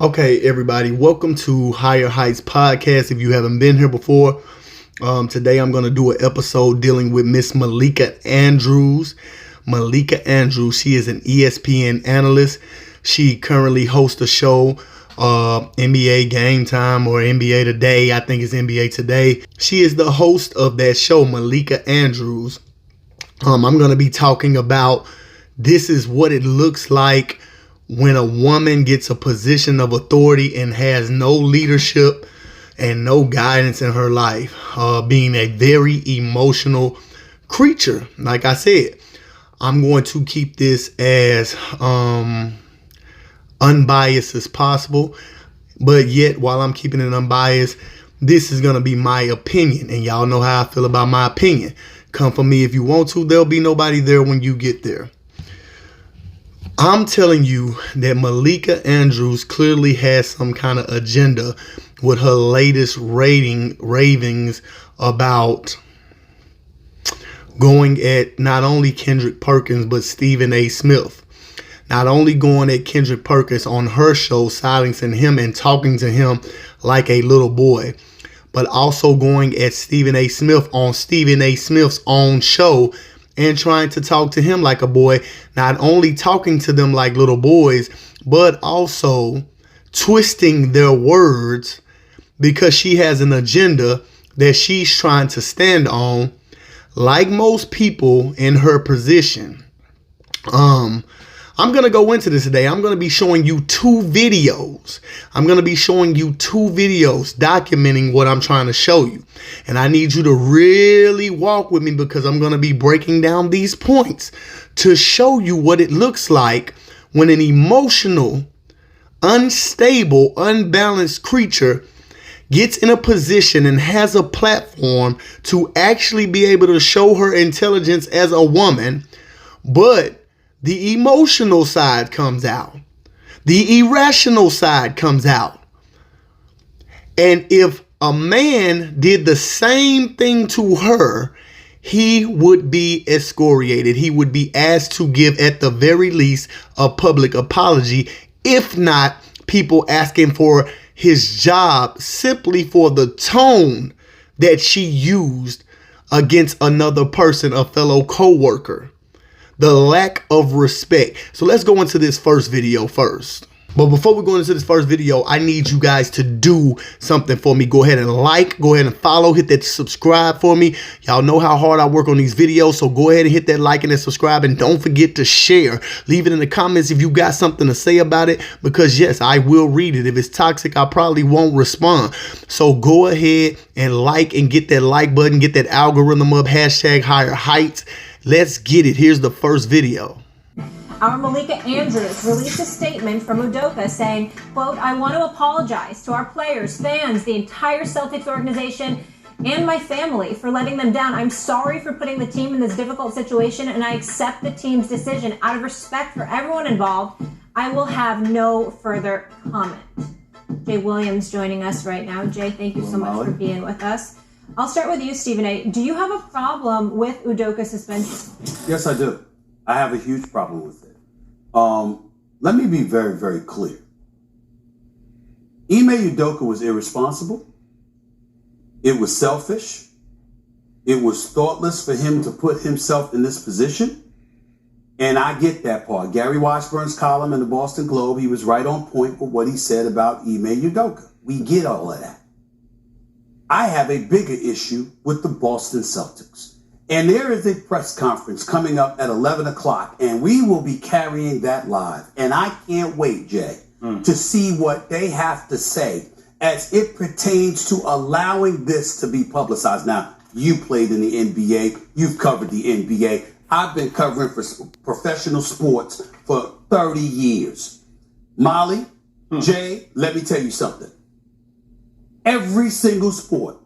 Okay, everybody, welcome to Higher Heights Podcast. If you haven't been here before, today I'm going to do an episode dealing with Miss Malika Andrews. Malika Andrews, she is an ESPN analyst. She currently hosts a show, NBA Game Time or NBA Today. I think it's NBA Today. She is the host of that show, Malika Andrews. I'm going to be talking about this is what it looks like when a woman gets a position of authority and has no leadership and no guidance in her life, being a very emotional creature. Like I said, I'm going to keep this as unbiased as possible, but yet while I'm keeping it unbiased, this is going to be my opinion, and y'all know how I feel about my opinion. Come for me if you want to. There'll be nobody there when you get there. I'm telling you that Malika Andrews clearly has some kind of agenda with her latest ravings about going at not only Kendrick Perkins, but Stephen A. Smith. Not only going at Kendrick Perkins on her show, silencing him and talking to him like a little boy, but also going at Stephen A. Smith on Stephen A. Smith's own show and trying to talk to him like a boy, not only talking to them like little boys, but also twisting their words because she has an agenda that she's trying to stand on, like most people in her position. I'm going to go into this today. I'm going to be showing you two videos. Documenting what I'm trying to show you. And I need you to really walk with me because I'm going to be breaking down these points to show you what it looks like when an emotional, unstable, unbalanced creature gets in a position and has a platform to actually be able to show her intelligence as a woman, but the emotional side comes out. The irrational side comes out. And if a man did the same thing to her, he would be excoriated. He would be asked to give, at the very least, a public apology, if not people asking for his job simply for the tone that she used against another person, a fellow co-worker. The lack of respect. So let's go into this first video first. But before we go into this first video, I need you guys to do something for me. Go ahead and like, go ahead and follow, hit that subscribe for me. Y'all know how hard I work on these videos, so go ahead and hit that like and that subscribe, and don't forget to share. Leave it in the comments if you got something to say about it, because yes, I will read it. If it's toxic, I probably won't respond. So go ahead and like and get that like button, get that algorithm up, hashtag higher heights. Let's get it. Here's the first video. Our Malika Andrews released a statement from Udoka saying, quote, "I want to apologize to our players, fans, the entire Celtics organization, and my family for letting them down. I'm sorry for putting the team in this difficult situation, and I accept the team's decision. Out of respect for everyone involved, I will have no further comment." Jay Williams joining us right now. Jay, thank you so much for being with us. I'll start with you, Stephen A. Do you have a problem with Udoka's suspension? Yes, I do. I have a huge problem with it. Let me be very, very clear. Ime Udoka was irresponsible. It was selfish. It was thoughtless for him to put himself in this position. And I get that part. Gary Washburn's column in the Boston Globe, he was right on point with what he said about Ime Udoka. We get all of that. I have a bigger issue with the Boston Celtics. And there is a press conference coming up at 11 o'clock, and we will be carrying that live. And I can't wait, Jay, to see what they have to say as it pertains to allowing this to be publicized. Now, you played in the NBA. You've covered the NBA. I've been covering for professional sports for 30 years. Molly, Jay, let me tell you something. Every single sport,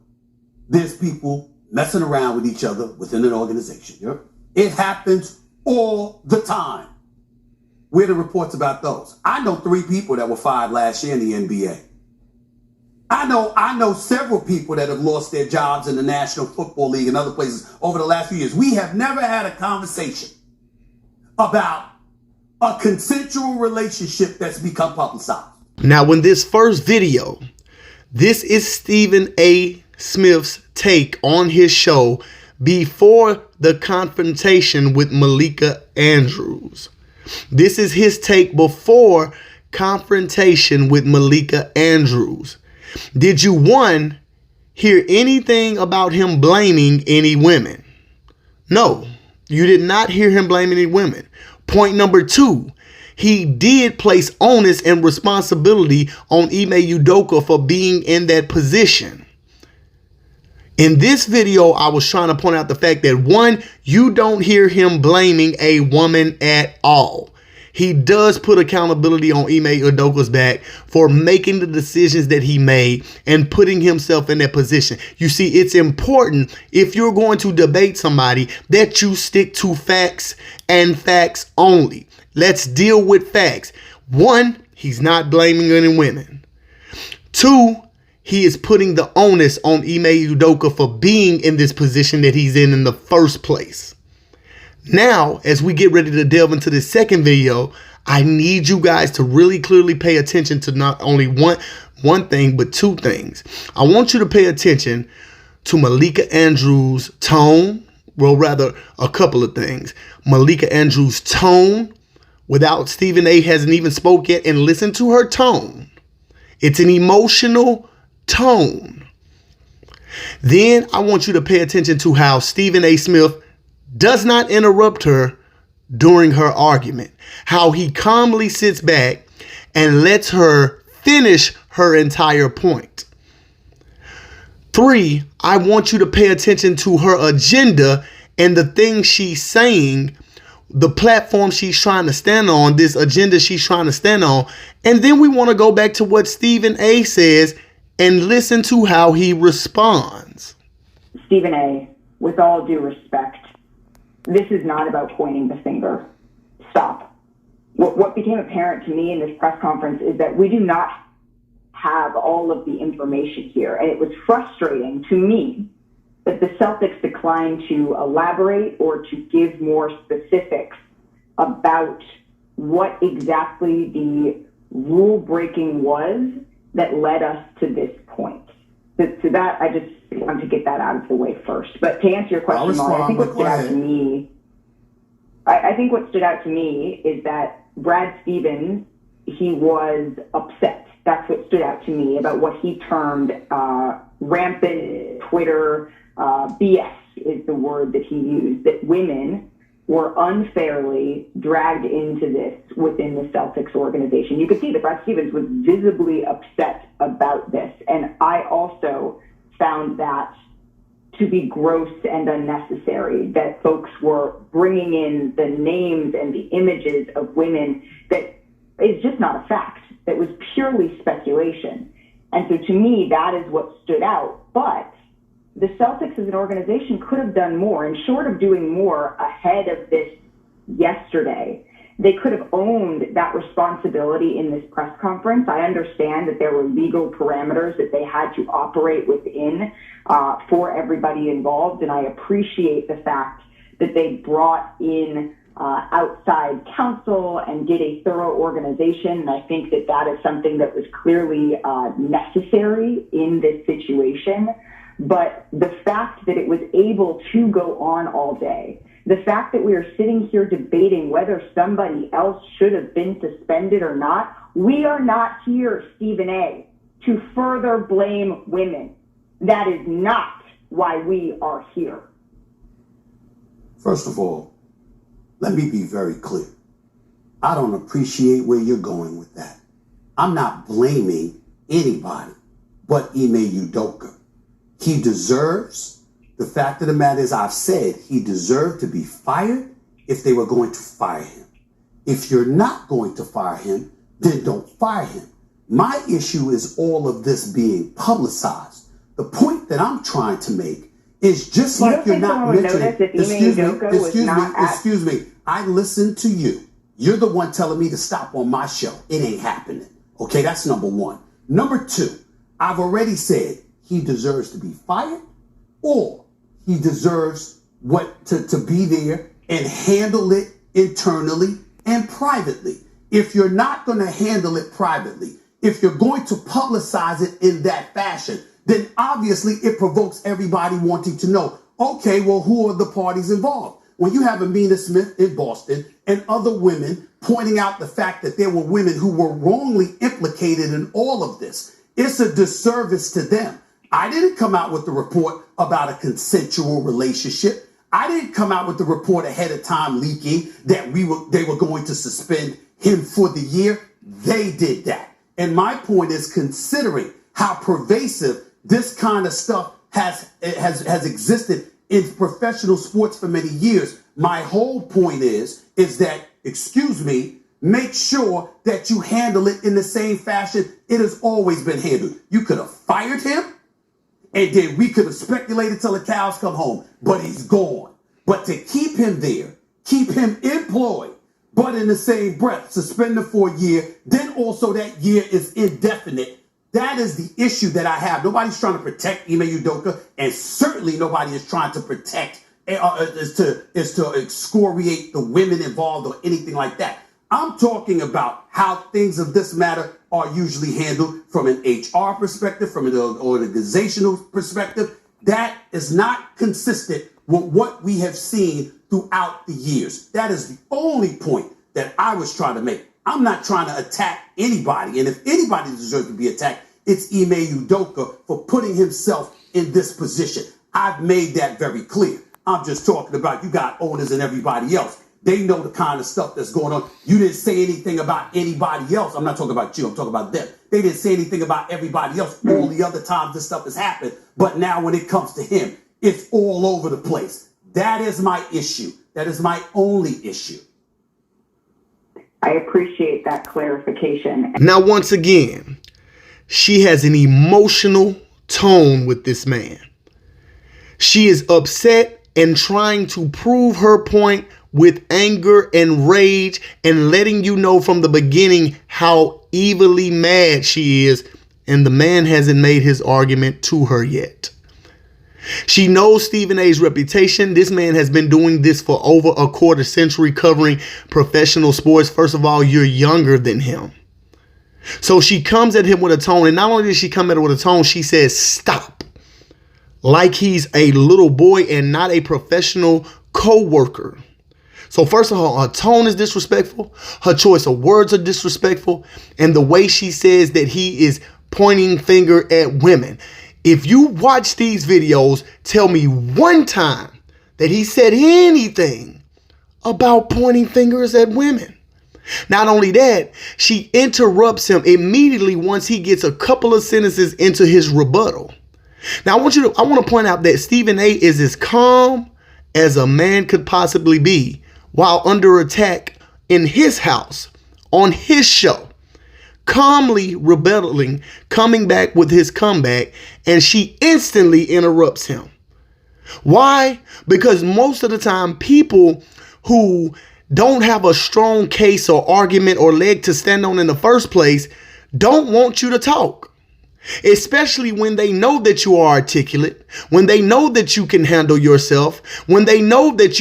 there's people messing around with each other within an organization. Yep. It happens all the time. Where are the reports about those? I know 3 people that were fired last year in the NBA. I know several people that have lost their jobs in the National Football League and other places over the last few years. We have never had a conversation about a consensual relationship that's become publicized. Now, in this first video, this is Stephen A. Smith's take on his show before the confrontation with Malika Andrews. This is his take before confrontation with Malika Andrews. Did you, one, hear anything about him blaming any women? No, you did not hear him blame any women. Point number two, he did place onus and responsibility on Ime Udoka for being in that position. In this video, I was trying to point out the fact that, one, you don't hear him blaming a woman at all. He does put accountability on Ime Udoka's back for making the decisions that he made and putting himself in that position. You see, it's important, if you're going to debate somebody, that you stick to facts and facts only. Let's deal with facts. One, he's not blaming any women. Two, he is putting the onus on Ime Udoka for being in this position that he's in the first place. Now, as we get ready to delve into this second video, I need you guys to really clearly pay attention to not only one thing, but two things. I want you to pay attention to Malika Andrews' tone. Well, rather, a couple of things. Malika Andrews' tone, without Stephen A. hasn't even spoke yet, and listen to her tone. It's an emotional tone. Then I want you to pay attention to how Stephen A. Smith does not interrupt her during her argument. How he calmly sits back and lets her finish her entire point. Three, I want you to pay attention to her agenda and the things she's saying, the platform she's trying to stand on, this agenda she's trying to stand on. And then we want to go back to what Stephen A. says and listen to how he responds. Stephen A., with all due respect, this is not about pointing the finger. Stop. What became apparent to me in this press conference is that we do not have all of the information here. And it was frustrating to me that the Celtics declined to elaborate or to give more specifics about what exactly the rule breaking was that led us to this point. So that, I just want to get that out of the way first. But to answer your question, Molly, I think what stood out to me, I think what stood out to me is that Brad Stevens, he was upset. That's what stood out to me about what he termed rampant Twitter BS is the word that he used, that women were unfairly dragged into this within the Celtics organization. You could see that Brad Stevens was visibly upset about this. And I also found that to be gross and unnecessary, that folks were bringing in the names and the images of women that is just not a fact. That was purely speculation. And so to me, that is what stood out. But the Celtics as an organization could have done more, and short of doing more ahead of this yesterday, they could have owned that responsibility in this press conference. I understand that there were legal parameters that they had to operate within for everybody involved, and I appreciate the fact that they brought in outside counsel and did a thorough organization. And I think that that is something that was clearly necessary in this situation. But the fact that it was able to go on all day, the fact that we are sitting here debating whether somebody else should have been suspended or not, we are not here, Stephen A., to further blame women. That is not why we are here. First of all, let me be very clear. I don't appreciate where you're going with that. I'm not blaming anybody but Ime Udoka. He deserves, the fact of the matter is, I've said he deserved to be fired if they were going to fire him. If you're not going to fire him, then don't fire him. My issue is all of this being publicized. The point that I'm trying to make is just like you're not mentioning, excuse me, I listened to you. You're the one telling me to stop on my show. It ain't happening. Okay, that's number one. Number two, I've already said he deserves to be fired, or he deserves to be there and handle it internally and privately. If you're not going to handle it privately, if you're going to publicize it in that fashion, then obviously it provokes everybody wanting to know, okay, well, who are the parties involved? When you have Amina Smith in Boston and other women pointing out the fact that there were women who were wrongly implicated in all of this, it's a disservice to them. I didn't come out with the report about a consensual relationship. I didn't come out with the report ahead of time leaking that they were going to suspend him for the year. They did that. And my point is, considering how pervasive this kind of stuff has existed in professional sports for many years, my whole point is that, excuse me, make sure that you handle it in the same fashion it has always been handled. You could have fired him, and then we could have speculated till the cows come home, but he's gone. But to keep him there, keep him employed, but in the same breath, suspend him for a year, then also that year is indefinite. That is the issue that I have. Nobody's trying to protect Ime Udoka, and certainly nobody is trying to protect, is to excoriate the women involved or anything like that. I'm talking about how things of this matter are usually handled from an HR perspective, from an organizational perspective. That is not consistent with what we have seen throughout the years. That is the only point that I was trying to make. I'm not trying to attack anybody. And if anybody deserves to be attacked, it's Ime Udoka for putting himself in this position. I've made that very clear. I'm just talking about you got owners and everybody else. They know the kind of stuff that's going on. You didn't say anything about anybody else. I'm not talking about you. I'm talking about them. They didn't say anything about everybody else all the other times this stuff has happened. But now when it comes to him, it's all over the place. That is my issue. That is my only issue. I appreciate that clarification. Now, once again, she has an emotional tone with this man. She is upset and trying to prove her point with anger and rage and letting you know from the beginning how evilly mad she is. And the man hasn't made his argument to her yet. She knows Stephen A's reputation. This man has been doing this for over a quarter century, covering professional sports. First of all, you're younger than him. So she comes at him with a tone. And not only does she come at him with a tone, she says, stop. Like he's a little boy and not a professional co-worker. So first of all, her tone is disrespectful. Her choice of words are disrespectful. And the way she says that he is pointing finger at women. If you watch these videos, tell me one time that he said anything about pointing fingers at women. Not only that, she interrupts him immediately once he gets a couple of sentences into his rebuttal. Now, I want to point out that Stephen A is as calm as a man could possibly be while under attack in his house, on his show, calmly rebutting, coming back with his comeback, and she instantly interrupts him. Why? Because most of the time, people who don't have a strong case or argument or leg to stand on in the first place don't want you to talk. Especially when they know that you are articulate, when they know that you can handle yourself, when they know that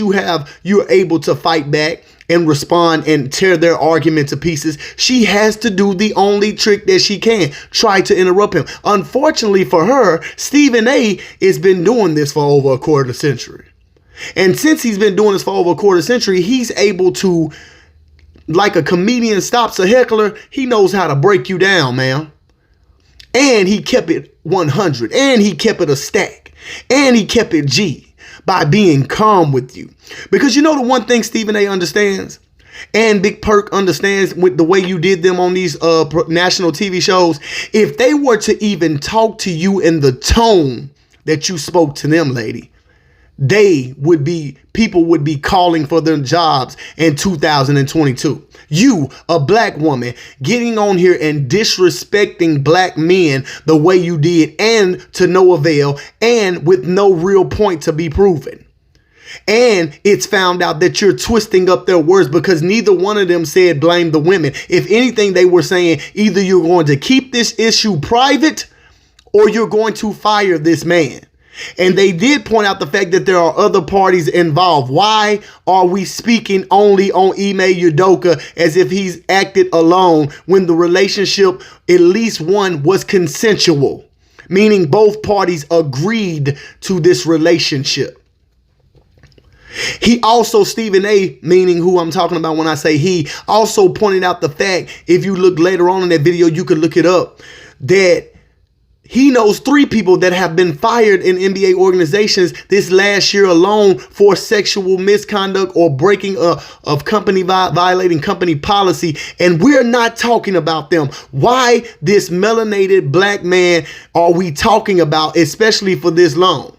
you're able to fight back and respond and tear their argument to pieces. She has to do the only trick that she can, try to interrupt him. Unfortunately for her, Stephen A has been doing this for over a quarter century. And since he's been doing this for over a quarter century, he's able to, like a comedian stops a heckler, he knows how to break you down, man. And he kept it 100. And he kept it a stack. And he kept it G by being calm with you. Because you know the one thing Stephen A understands, and Big Perk understands with the way you did them on these national TV shows, if they were to even talk to you in the tone that you spoke to them, lady, people would be calling for their jobs in 2022. You, a black woman, getting on here and disrespecting black men the way you did, and to no avail, and with no real point to be proven. And it's found out that you're twisting up their words because neither one of them said blame the women. If anything, they were saying either you're going to keep this issue private or you're going to fire this man. And they did point out the fact that there are other parties involved. Why are we speaking only on Ime Udoka as if he's acted alone when the relationship, at least one, was consensual? Meaning both parties agreed to this relationship. He also, Stephen A., meaning who I'm talking about when I say he, also pointed out the fact, if you look later on in that video, you could look it up, that he knows 3 people that have been fired in NBA organizations this last year alone for sexual misconduct or breaking of company violating company policy. And we're not talking about them. Why this melanated black man are we talking about, especially for this long?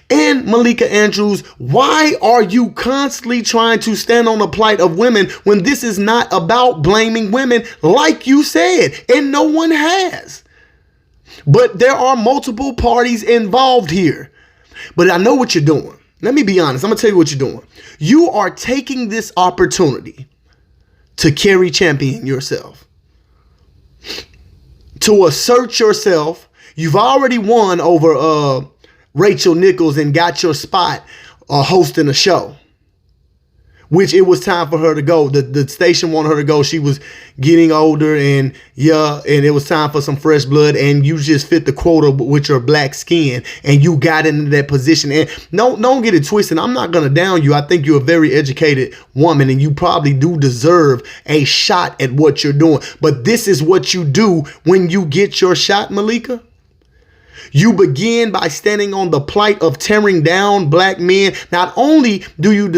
And Malika Andrews, why are you constantly trying to stand on the plight of women when this is not about blaming women like you said, and no one has? But there are multiple parties involved here. But I know what you're doing. Let me be honest. I'm going to tell you what you're doing. You are taking this opportunity to carry champion yourself, to assert yourself. You've already won over Rachel Nichols and got your spot hosting a show, which it was time for her to go. The station wanted her to go. She was getting older and it was time for some fresh blood, and you just fit the quota with your black skin and you got into that position. And don't get it twisted. I'm not going to down you. I think you're a very educated woman and you probably do deserve a shot at what you're doing. But this is what you do when you get your shot, Malika. You begin by standing on the plight of tearing down black men. Not only do you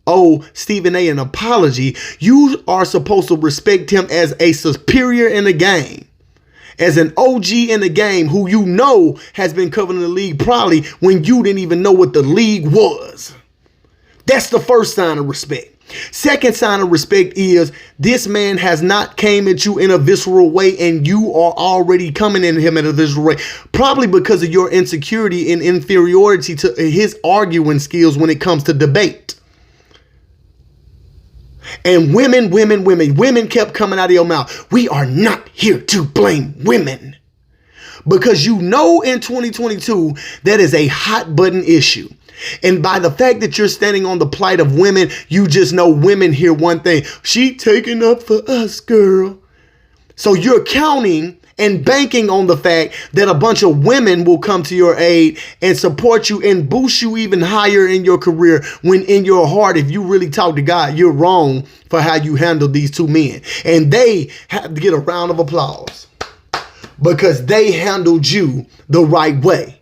owe Stephen A. an apology, you are supposed to respect him as a superior in the game, as an OG in the game who you know has been covering the league probably when you didn't even know what the league was. That's the first sign of respect. Second sign of respect is this man has not came at you in a visceral way, and you are already coming at him in a visceral way, probably because of your insecurity and inferiority to his arguing skills when it comes to debate. And women kept coming out of your mouth. We are not here to blame women, because you know in 2022 that is a hot button issue. And by the fact that you're standing on the plight of women, you just know women hear one thing. She taking up for us, girl. So you're counting and banking on the fact that a bunch of women will come to your aid and support you and boost you even higher in your career, when in your heart, if you really talk to God, you're wrong for how you handled these 2 men. And they have to get a round of applause because they handled you the right way.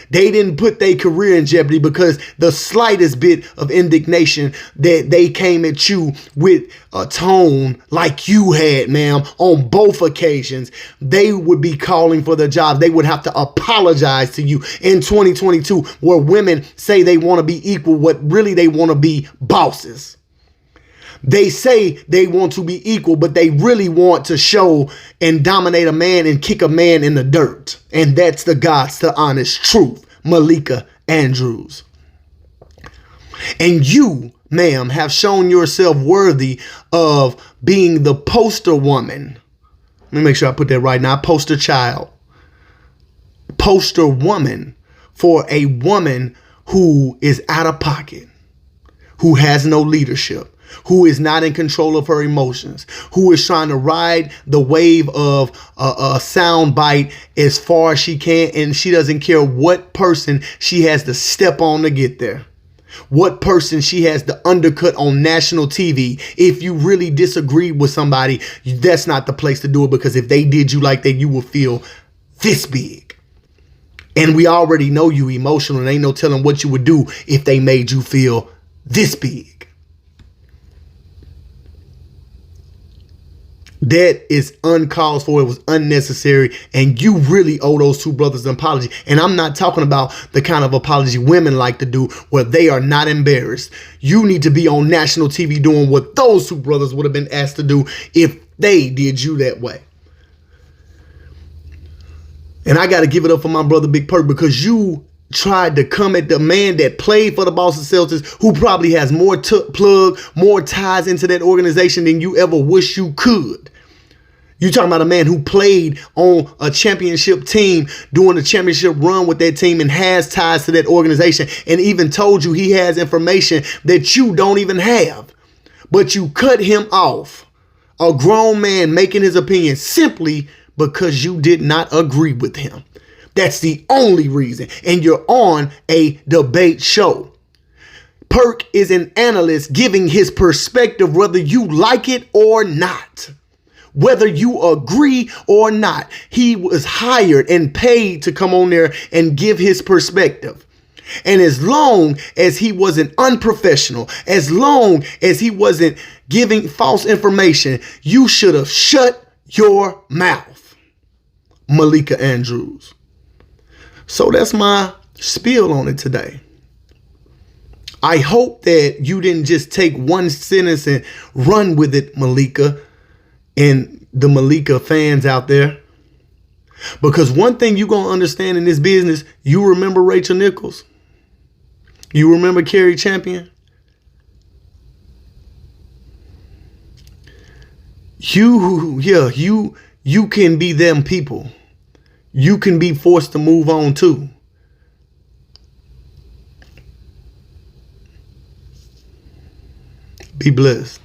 They didn't put their career in jeopardy because the slightest bit of indignation that they came at you with a tone like you had, ma'am, on both occasions, they would be calling for their jobs. They would have to apologize to you in 2022, where women say they want to be equal, what really they want to be bosses. They say they want to be equal, but they really want to show and dominate a man and kick a man in the dirt. And that's the God's the honest truth, Malika Andrews. And you, ma'am, have shown yourself worthy of being the poster woman. Let me make sure I put that right now. Poster child. Poster woman for a woman who is out of pocket, who has no leadership, who is not in control of her emotions, who is trying to ride the wave of a sound bite as far as she can, and she doesn't care what person she has to step on to get there, what person she has to undercut on national TV. If you really disagree with somebody, that's not the place to do it, because if they did you like that, you will feel this big. And we already know you emotional, and ain't no telling what you would do if they made you feel this big. That is uncalled for. It was unnecessary. And you really owe those 2 brothers an apology. And I'm not talking about the kind of apology women like to do where they are not embarrassed. You need to be on national TV doing what those 2 brothers would have been asked to do if they did you that way. And I got to give it up for my brother Big Perk, because you tried to come at the man that played for the Boston Celtics, who probably has more ties into that organization than you ever wish you could. You talking about a man who played on a championship team, doing a championship run with that team, and has ties to that organization, and even told you he has information that you don't even have. But you cut him off. A grown man making his opinion simply because you did not agree with him. That's the only reason. And you're on a debate show. Perk is an analyst giving his perspective whether you like it or not. Whether you agree or not, he was hired and paid to come on there and give his perspective. And as long as he wasn't unprofessional, as long as he wasn't giving false information, you should have shut your mouth. Malika Andrews. So that's my spiel on it today. I hope that you didn't just take one sentence and run with it, Malika, and the Malika fans out there. Because one thing you're going to understand in this business, you remember Rachel Nichols? You remember Carrie Champion? You can be them people. You can be forced to move on too. Be blessed.